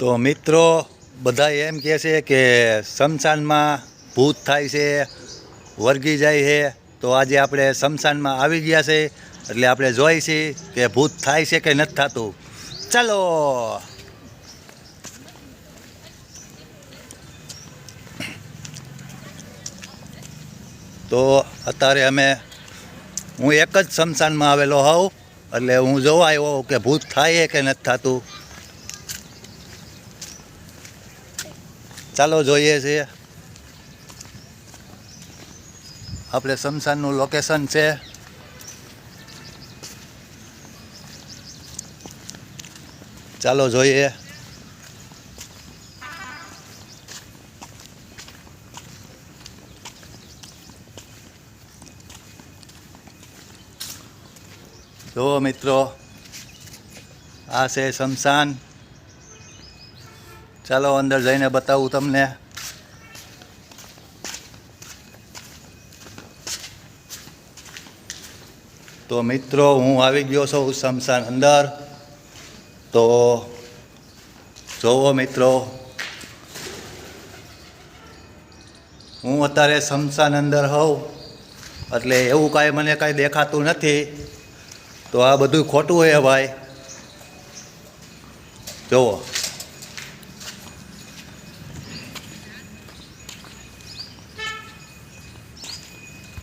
તો મિત્રો બધા એમ કહે છે કે સ્મશાનમાં ભૂત થાય છે, વર્ગી જાય છે. તો આજે આપણે સ્મશાનમાં આવી ગયા છે એટલે આપણે જોઈ છીએ કે ભૂત થાય છે કે નથી થતું. ચાલો. તો અત્યારે હું એક જ સ્મશાનમાં આવેલો હોઉં એટલે હું જોવા આવ્યો કે ભૂત થાય કે નથી થતું. ચાલો જોઈએ છીએ. આપણે સ્મશાનનું લોકેશન છે. ચાલો જોઈએ. જો મિત્રો, આ છે સ્મશાન. ચાલો અંદર જઈને બતાવું તમને. તો મિત્રો હું આવી ગયો છું સ્મશાન અંદર. તો જોવો મિત્રો, હું અત્યારે સ્મશાન અંદર હોઉં એટલે એવું કાંઈ મને કાંઈ દેખાતું નથી. તો આ બધું ખોટું છે ભાઈ. જુઓ.